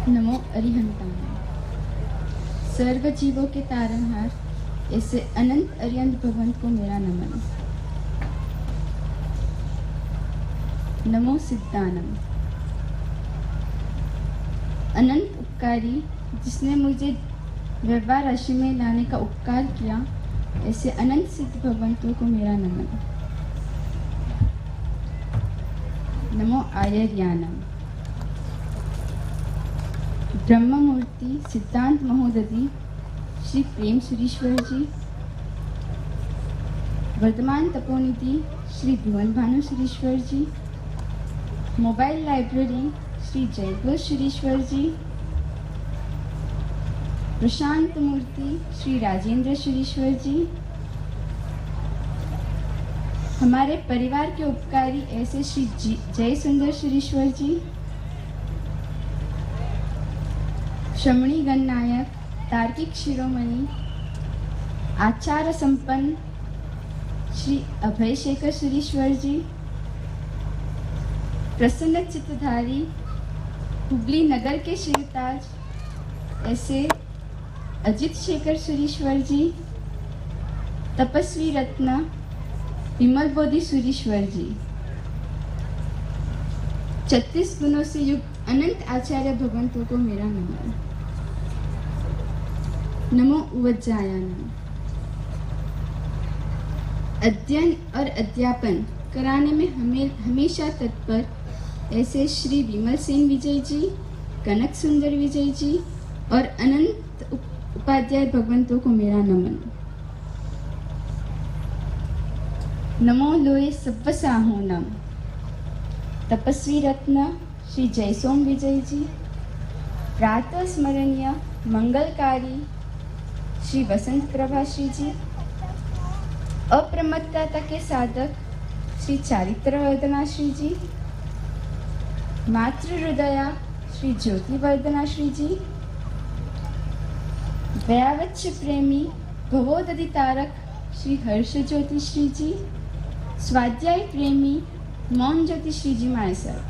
नमो अरिहंताय। सर्व जीवों के तारनहार ऐसे अनंत अरिहंत भगवंत को मेरा नमन। नमो सिद्धानंद। अनंत उपकारी जिसने मुझे व्यवहार राशि में लाने का उपकार किया, ऐसे अनंत सिद्ध भगवंतों को मेरा नमन। नमो आयर्यानम। ब्रह्म मूर्ति सिद्धांत महोदधि श्री प्रेम सुरीश्वर जी, वर्तमान तपोनिधि श्री भुवन भानु सुरीश्वर जी, मोबाइल लाइब्रेरी श्री जयघोष सुरीश्वर जी, प्रशांत मूर्ति श्री राजेंद्र सुरीश्वर जी, हमारे परिवार के उपकारी ऐसे श्री जय सुंदर सुरीश्वर जी, श्रमणी गणनायक तार्किक शिरोमणि आचार्य संपन्न श्री अभय शेखर सुरीश्वर जी, प्रसन्न चित्तधारी हुगली नगर के श्रीताज ऐसे अजित शेखर सुरीश्वर जी, तपस्वी रत्न विमल बोधि सुरीश्वर जी, 36 गुणों से युक्त अनंत आचार्य भगवंतों को मेरा नमन। नमो उवज्जायानम। अध्ययन और अध्यापन कराने में हमेशा तत्पर ऐसे श्री विमल सेन विजय जी, कनक सुंदर विजय जी और अनंत उपाध्याय भगवंतों को मेरा नमन। नमो लोए सव्वसाहोनम। तपस्वी रत्न श्री जयसोम विजय जी, प्रातः स्मरणीय मंगलकारी श्री वसंत प्रभाश्री जी, अप्रमत्तता के साधक श्री चारित्र वर्धनाश्री जी, मातृ हृदया श्री ज्योति वर्धनाश्री जी, व्यावच्छ प्रेमी भवोदधि तारक श्री हर्ष ज्योति श्री जी, स्वाध्याय प्रेमी मौन ज्योति श्री जी माए सर।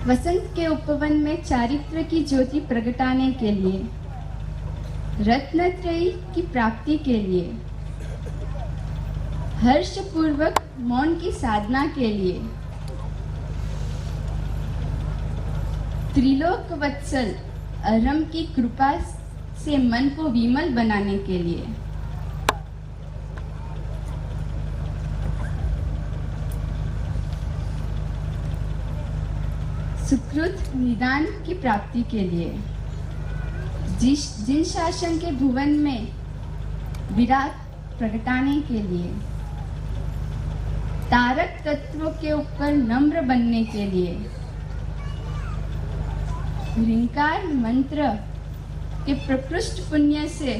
वसंत के उपवन में चारित्र की ज्योति प्रगटाने के लिए, रत्नत्रयी की प्राप्ति के लिए, हर्ष पूर्वक मौन की साधना के लिए, त्रिलोक वत्सल अरहम की कृपा से मन को विमल बनाने के लिए, सुकृत निदान की प्राप्ति के लिए, जिन शासन के भुवन में विराट प्रगटाने के लिए, तारक तत्वों के ऊपर नम्र बनने के लिए, ऋंकार मंत्र के प्रकृष्ट पुण्य से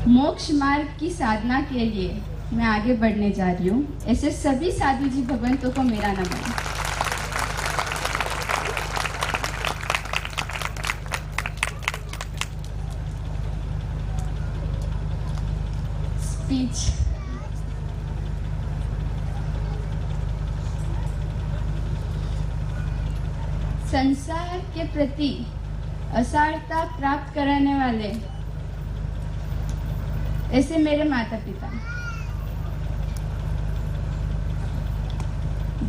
मोक्ष मार्ग की साधना के लिए मैं आगे बढ़ने जा रही हूँ। ऐसे सभी साधु जी भगवंतों को मेरा नमन। स्पीच। संसार के प्रति असारता प्राप्त कराने वाले ऐसे मेरे माता पिता,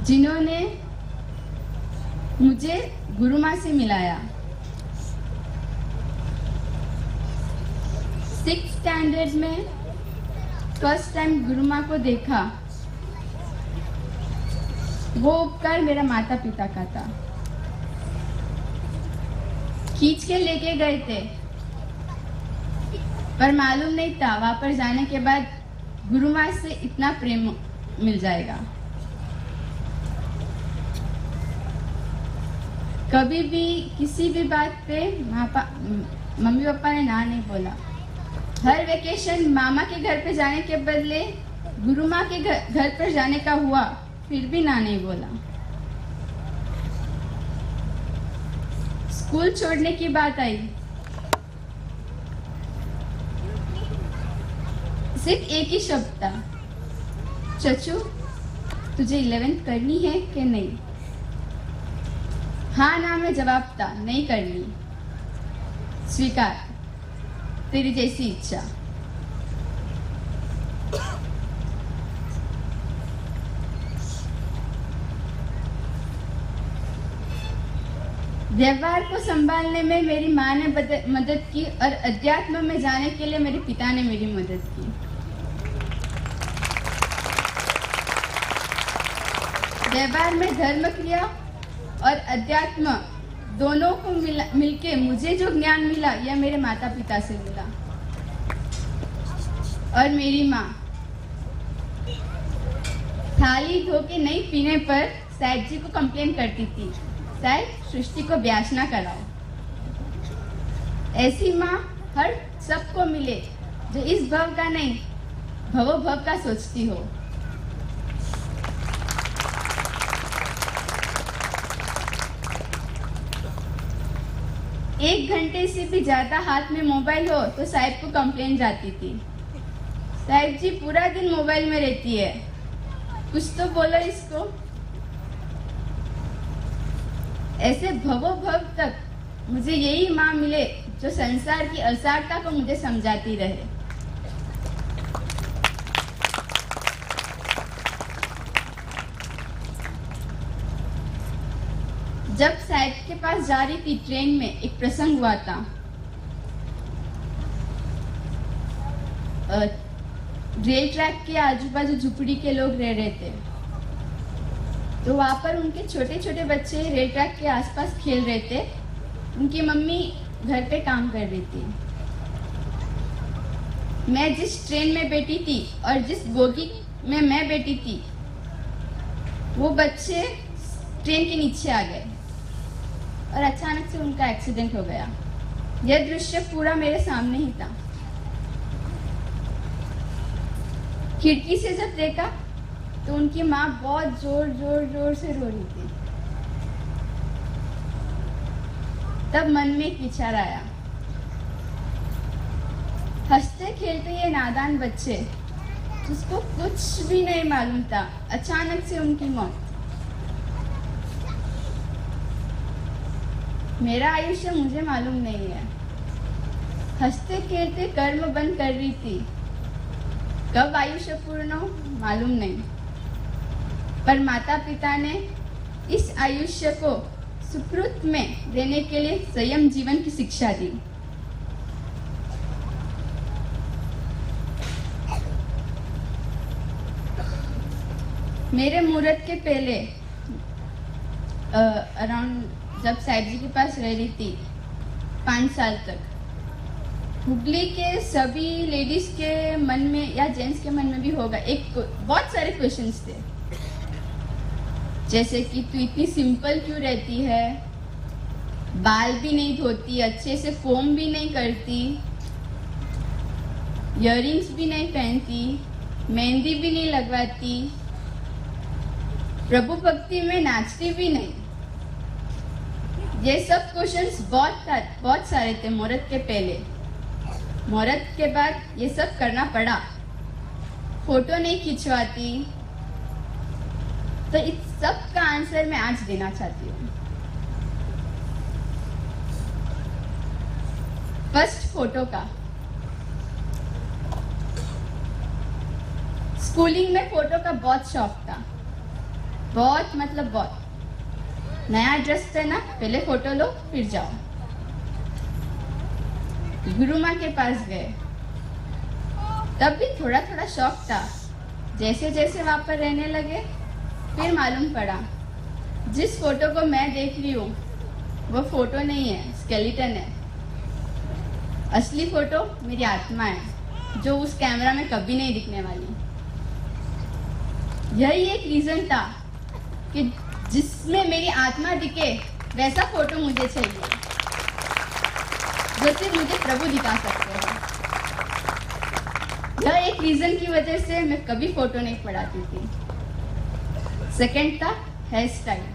जिन्होंने मुझे गुरु माँ से मिलाया। 6th स्टैंडर्ड में फर्स्ट टाइम गुरु माँ को देखा, वो उपकार मेरा माता पिता का था। खींच के लेके गए थे, पर मालूम नहीं था वहां पर जाने के बाद गुरु माँ से इतना प्रेम मिल जाएगा। कभी भी किसी भी बात पे मम्मी पापा ने ना नहीं बोला। हर वेकेशन मामा के घर पे जाने के बदले गुरु माँ के घर पर जाने का हुआ, फिर भी ना नहीं बोला। स्कूल छोड़ने की बात आई, सिर्फ एक ही शब्द था, चचू तुझे 11th करनी है कि नहीं? हाँ ना में जवाब था, नहीं करनी। स्वीकार, तेरी जैसी इच्छा। व्यवहार को संभालने में मेरी माँ ने मदद की और अध्यात्म में जाने के लिए मेरे पिता ने मेरी मदद की। व्यवहार में धर्म क्रिया और अध्यात्म दोनों को मिलके मुझे जो ज्ञान मिला यह मेरे माता पिता से मिला। और मेरी माँ थाली धो के नहीं पीने पर साहिब जी को कंप्लेन करती थी, साहिब सृष्टि को ब्यास ना कराओ। ऐसी माँ हर सबको मिले जो इस भव का नहीं भवो भव का सोचती हो। एक घंटे से भी ज्यादा हाथ में मोबाइल हो तो साहिब को कंप्लेन जाती थी, साहिब जी पूरा दिन मोबाइल में रहती है, कुछ तो बोलो इसको। ऐसे भवो भव तक मुझे यही माँ मिले जो संसार की असारता को मुझे समझाती रहे। जब साहिब के पास जा रही थी ट्रेन में एक प्रसंग हुआ था। रेल ट्रैक के आजू बाजू झुपड़ी के लोग रह रहे थे, तो वहां पर उनके छोटे छोटे बच्चे रेल ट्रैक के आसपास खेल रहे थे। उनकी मम्मी घर पे काम कर रही थी। मैं जिस ट्रेन में बैठी थी और जिस बोगी में मैं बैठी थी वो बच्चे ट्रेन के नीचे आ गए और अचानक से उनका एक्सीडेंट हो गया। यह दृश्य पूरा मेरे सामने ही था। खिड़की से जब देखा तो उनकी माँ बहुत जोर जोर जोर से रो रही थी। तब मन में एक विचार आया, हंसते खेलते ये नादान बच्चे जिसको कुछ भी नहीं मालूम था, अचानक से उनकी मौत। मेरा आयुष्य मुझे मालूम नहीं है। हंसते खेलते कर्म बंद कर रही थी, कब आयुष्य पूर्ण हो मालूम नहीं, पर माता पिता ने इस आयुष्य को सुकृत में देने के लिए संयम जीवन की शिक्षा दी। मेरे मुहूर्त के पहले अराउंड जब साहिब जी के पास रह रही थी 5 साल तक, हुगली के सभी लेडीज के मन में या जेंट्स के मन में भी होगा, बहुत सारे क्वेश्चंस थे, जैसे कि तू इतनी सिंपल क्यों रहती है, बाल भी नहीं धोती, अच्छे से कोम भी नहीं करती, इयररिंग्स भी नहीं पहनती, मेहंदी भी नहीं लगवाती, प्रभु भक्ति में नाचती भी नहीं। ये सब क्वेश्चंस बहुत सारे थे मुहूर्त के पहले। मुहूर्त के बाद ये सब करना पड़ा। फोटो नहीं खिंचवाती, तो इस सब का आंसर मैं आज देना चाहती हूँ। फर्स्ट फोटो का, स्कूलिंग में फोटो का बहुत शौक था, बहुत मतलब बहुत। नया ड्रेस पहना, पहले फोटो लो फिर जाओ। गुरु माँ के पास गए, तब भी थोड़ा थोड़ा शौक था। जैसे जैसे वहां पर रहने लगे फिर मालूम पड़ा जिस फोटो को मैं देख रही हूँ वो फोटो नहीं है, स्केलेटन है। असली फोटो मेरी आत्मा है जो उस कैमरा में कभी नहीं दिखने वाली। यही एक रीजन था कि जिसमें मेरी आत्मा दिखे वैसा फोटो मुझे चाहिए जो सिर्फ मुझे प्रभु दिखा सकते हैं। यह एक रीजन की वजह से मैं कभी फोटो नहीं पढ़ाती थी। सेकंड था हेयर स्टाइल।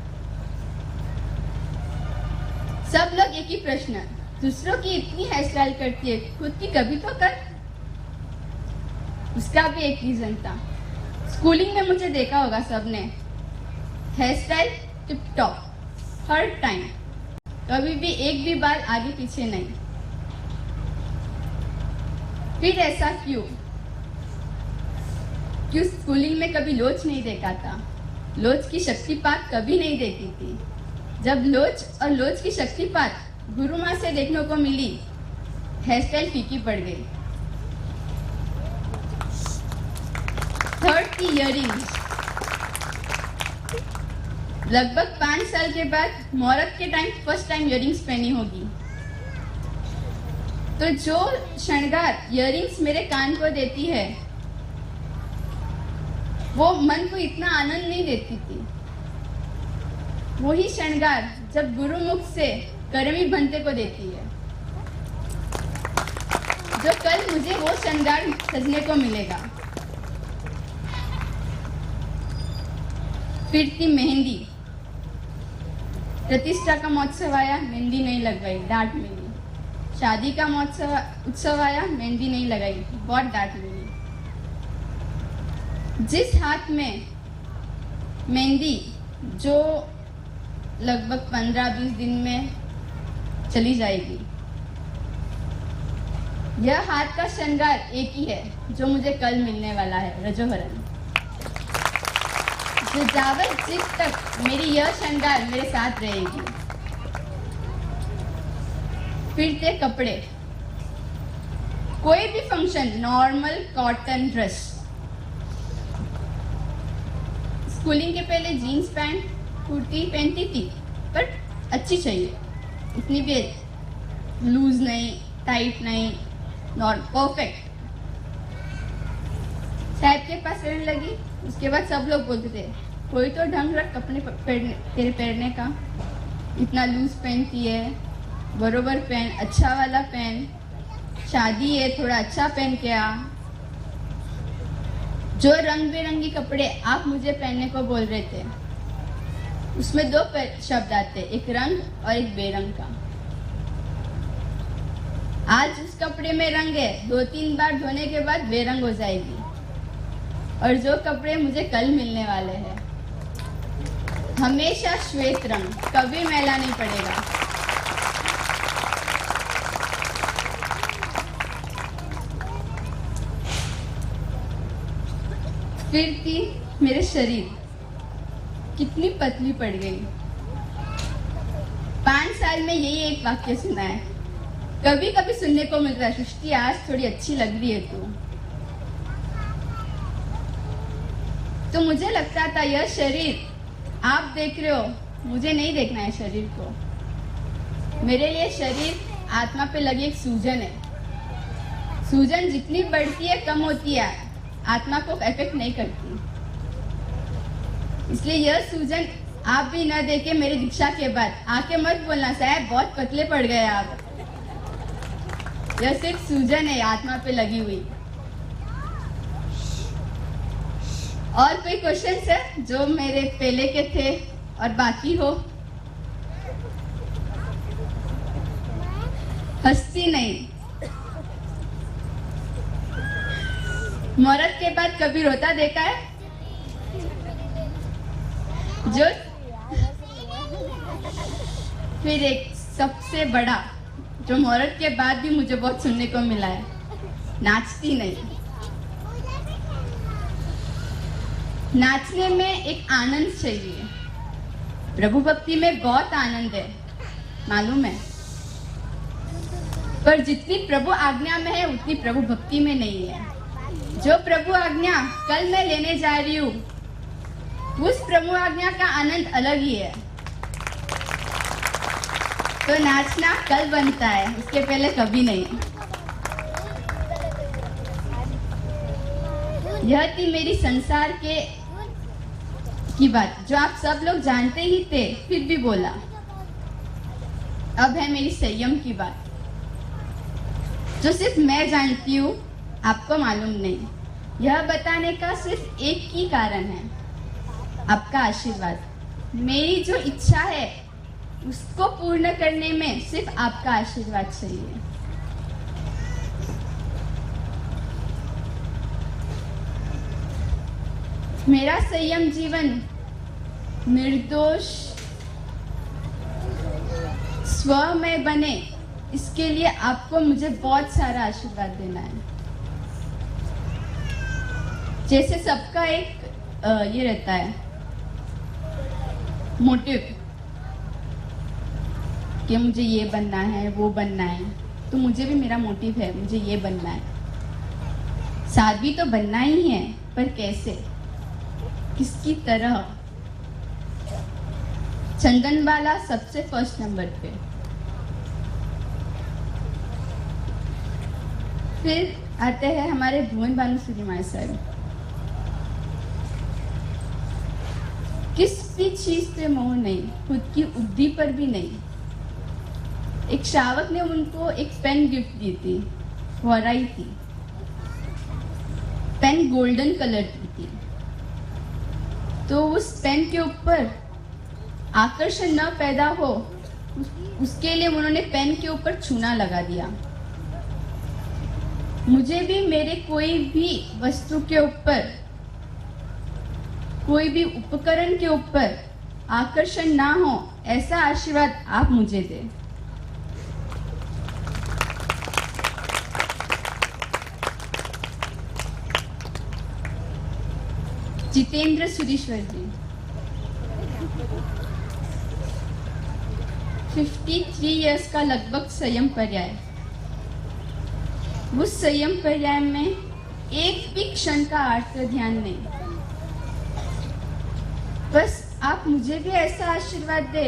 सब लोग एक ही प्रश्न, दूसरों की इतनी हेयर स्टाइल करती है, खुद की कभी तो कर। उसका भी एक रीजन था। स्कूलिंग में मुझे देखा होगा सबने, हेयर स्टाइल टिप टॉप हर टाइम, कभी भी एक भी बार आगे पीछे नहीं। फिर ऐसा क्यों? स्कूलिंग में कभी लोच नहीं देखा था, लोच की शक्तिपात कभी नहीं देखी थी। जब लोच और लोच की शक्तिपात गुरु माँ से देखने को मिली, हेयर स्टाइल फीकी पड़ गई। थर्ड की इयरिंग्स, लगभग 5 साल के बाद मुहूर्त के टाइम फर्स्ट टाइम इयरिंग्स पहनी होगी। तो जो श्रृंगार इयरिंग्स मेरे कान को देती है, वो मन को इतना आनंद नहीं देती थी। वही श्रृंगार जब गुरुमुख से करमी बनते को देती है, जो कल मुझे वो श्रृंगार सजने को मिलेगा। फिर थी मेहंदी, प्रतिष्ठा का महोत्सव आया, मेहंदी नहीं लगवाई, डांट मिली। शादी का उत्सव आया, मेहंदी नहीं लगाई, बहुत डांट मिली। जिस हाथ में मेहंदी जो लगभग 15-20 दिन में चली जाएगी, यह हाथ का श्रृंगार एक ही है जो मुझे कल मिलने वाला है, रजोहरण। जो जावत जिस तक मेरी यह श्रृंगार मेरे साथ रहेगी। फिर थे कपड़े, कोई भी function, normal cotton dress. Schooling के पहले जीन्स पैंट कुर्ती पहनती थी, पर अच्छी चाहिए, इतनी भी लूज नहीं, टाइट नहीं, परफेक्ट। साहब के पास रहने लगी, उसके बाद सब लोग बोलते थे, कोई तो ढंग रख अपने तेरे पहनने का, इतना लूज पहनती है, बरोबर पहन, अच्छा वाला पहन, शादी है थोड़ा अच्छा पहन के आ। जो रंग बिरंगी कपड़े आप मुझे पहनने को बोल रहे थे, उसमें 2 शब्द आते, एक रंग और एक बेरंग का। आज उस कपड़े में रंग है, 2-3 बार धोने के बाद बेरंग हो जाएगी। और जो कपड़े मुझे कल मिलने वाले हैं, हमेशा श्वेत रंग, कभी मैला नहीं पड़ेगा। फिर थी मेरे शरीर, कितनी पतली पड़ गई। 5 साल में यही एक वाक्य सुना है, कभी कभी सुनने को मिलता है, सृष्टि आज थोड़ी अच्छी लग रही है तू। तो मुझे लगता था यह शरीर आप देख रहे हो, मुझे नहीं देखना है शरीर को। मेरे लिए शरीर आत्मा पे लगी एक सूजन है। सूजन जितनी बढ़ती है कम होती है, आत्मा को इफेक्ट नहीं करती। इसलिए यह सूजन आप भी न देखे मेरी दीक्षा के बाद आके मत बोलना साहब बहुत पतले पड़ गए आप। यह सिर्फ सूजन है आत्मा पे लगी हुई। और कोई क्वेश्चन है जो मेरे पहले के थे और बाकी हो? हंसती नहीं। मुहूर्त के बाद कभी रोता देखा है? जो फिर एक सबसे बड़ा जो मुहूर्त के बाद भी मुझे बहुत सुनने को मिला है, नाचती नहीं। नाचने में एक आनंद चाहिए, प्रभु भक्ति में बहुत आनंद है, मालूम है, पर जितनी प्रभु आज्ञा में है उतनी प्रभु भक्ति में नहीं है। जो प्रभु आज्ञा कल मैं लेने जा रही हूँ, उस प्रभु आज्ञा का आनंद अलग ही है। तो नाचना कल बनता है, उसके पहले कभी नहीं। यह थी मेरी संसार की बात जो आप सब लोग जानते ही थे, फिर भी बोला। अब है मेरी संयम की बात जो सिर्फ मैं जानती हूँ, आपको मालूम नहीं। यह बताने का सिर्फ एक ही कारण है, आपका आशीर्वाद। मेरी जो इच्छा है उसको पूर्ण करने में सिर्फ आपका आशीर्वाद चाहिए। मेरा संयम जीवन निर्दोष स्वमय बने, इसके लिए आपको मुझे बहुत सारा आशीर्वाद देना है। जैसे सबका एक ये रहता है मोटिव कि मुझे ये बनना है, वो बनना है, तो मुझे भी मेरा मोटिव है, मुझे ये बनना है। साध्वी तो बनना ही है, पर कैसे, किसकी तरह? चंदनबाला सबसे फर्स्ट नंबर पे, फिर आते हैं हमारे भुवन भानुसूरी माई सर। किस भी चीज पे मोह नहीं, खुद की उपलब्धि पर भी नहीं। एक श्रावक ने उनको एक पेन गिफ्ट दी थी, वराई थी, पेन गोल्डन कलर की थी। तो उस पेन के ऊपर आकर्षण न पैदा हो, उसके लिए उन्होंने पेन के ऊपर चूना लगा दिया। मुझे भी मेरे कोई भी वस्तु के ऊपर, कोई भी उपकरण के ऊपर आकर्षण ना हो, ऐसा आशीर्वाद आप मुझे दें। जितेंद्र सुरीश्वर जी 53 इयर्स का लगभग संयम पर्याय। उस संयम पर्याय में एक भी क्षण का आर्त ध्यान नहीं। बस आप मुझे भी ऐसा आशीर्वाद दे,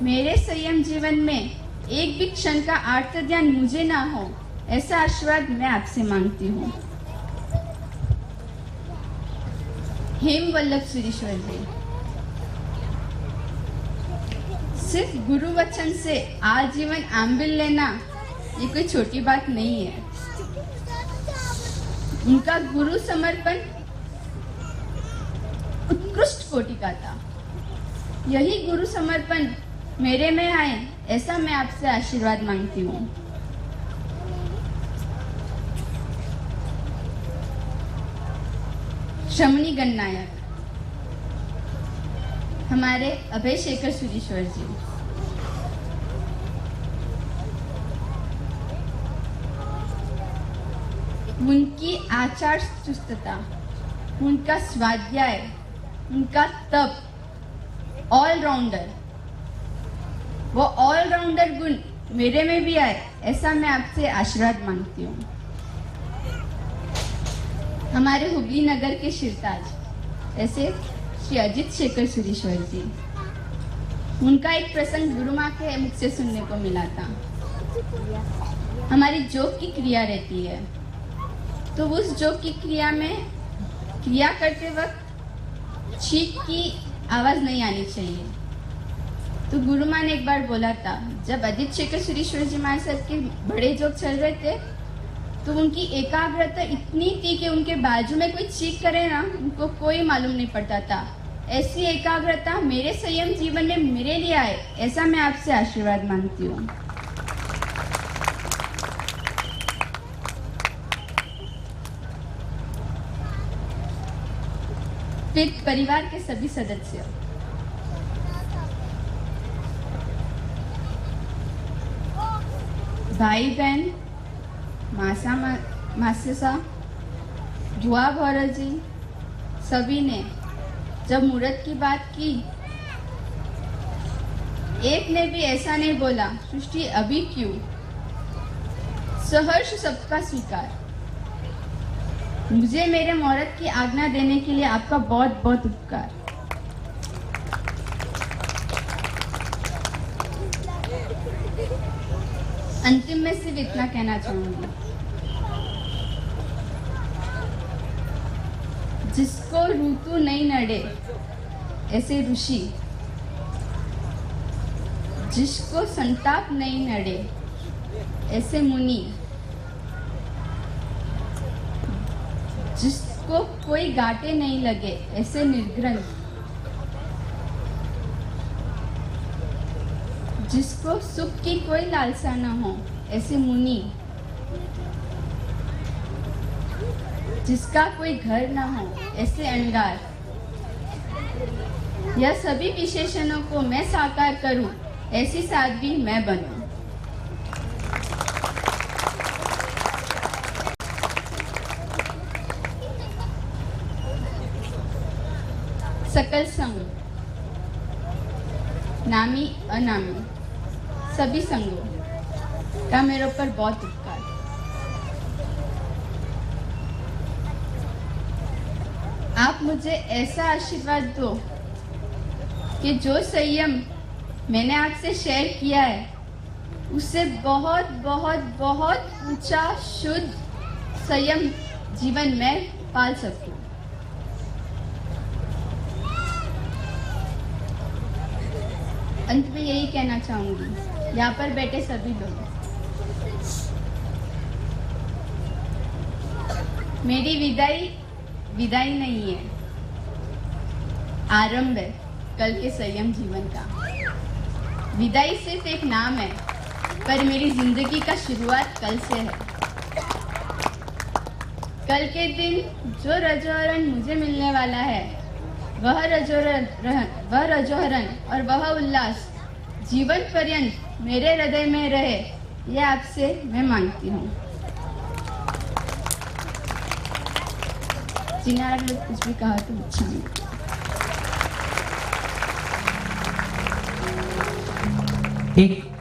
मेरे संयम जीवन में एक भी क्षण का आर्त ध्यान मुझे ना हो, ऐसा आशीर्वाद मैं आपसे मांगती हूँ। हेम वल्लभ सुरीश्वर जी, सिर्फ गुरु वचन से आजीवन आंबिल लेना ये कोई छोटी बात नहीं है। उनका गुरु समर्पण उत्कृष्ट कोटि का था। यही गुरु समर्पण मेरे में आए, ऐसा मैं आपसे आशीर्वाद मांगती हूँ। श्रमणी गणनायक हमारे अभय शेखर सुरीश्वर जी, उनकी आचार चुस्तता, उनका स्वाध्याय, उनका तप, ऑलराउंडर, वो ऑलराउंडर गुण मेरे में भी आए, ऐसा मैं आपसे आशीर्वाद मांगती हूँ। हमारे हुगली नगर के शिरताज ऐसे श्री अजित शेखर सुरीश्वर जी, उनका एक प्रसंग गुरु माँ के मुख से सुनने को मिला था। हमारी जोग की क्रिया रहती है, तो उस जोग की क्रिया में क्रिया करते वक्त छींक की आवाज नहीं आनी चाहिए। तो गुरु माँ ने एक बार बोला था, जब अजित शेखर सुरीश्वर जी महाराज साहब के बड़े जोग चल रहे थे, तो उनकी एकाग्रता इतनी थी कि उनके बाजू में कोई चीख करे ना, उनको कोई मालूम नहीं पड़ता था। ऐसी एकाग्रता मेरे संयम जीवन में मेरे लिए आए, ऐसा मैं आपसे आशीर्वाद मांगती हूँ। फिर परिवार के सभी सदस्य, भाई बहन, मासा मासेसा, बुआ भौरा जी, सभी ने जब मुहूर्त की बात की, एक ने भी ऐसा नहीं बोला सृष्टि अभी क्यों। सहर्ष सबका स्वीकार। मुझे मेरे मुहूर्त की आज्ञा देने के लिए आपका बहुत बहुत उपकार। अंतिम में सिर्फ इतना कहना चाहूंगी, जिसको ऋतु नहीं नड़े ऐसे ऋषि, जिसको संताप नहीं नड़े ऐसे मुनि, जिसको कोई गाटे नहीं लगे ऐसे निर्ग्रंथ, जिसको सुख की कोई लालसा न हो ऐसे मुनि, जिसका कोई घर न हो ऐसे अंगार, यह सभी विशेषणों को मैं साकार करूं, ऐसी साध्वी मैं बनूं। सकल संग, नामी अनामी सभी संगों का मेरे ऊपर बहुत उपकार। आप मुझे ऐसा आशीर्वाद दो कि जो संयम मैंने आपसे शेयर किया है उससे बहुत बहुत बहुत ऊंचा शुद्ध संयम जीवन में पाल सकूं। अंत में यही कहना चाहूंगी, यहाँ पर बैठे सभी लोग, मेरी विदाई नहीं है, आरंभ है कल के संयम जीवन का। विदाई सिर्फ एक नाम है, पर मेरी जिंदगी का शुरुआत कल से है। कल के दिन जो रजोहरण मुझे मिलने वाला है, वह रजोहरण और वह उल्लास जीवन पर्यंत मेरे हृदय में रहे, यह आपसे मैं मांगती हूँ। जिन्हें कुछ भी कहा तो अच्छा एक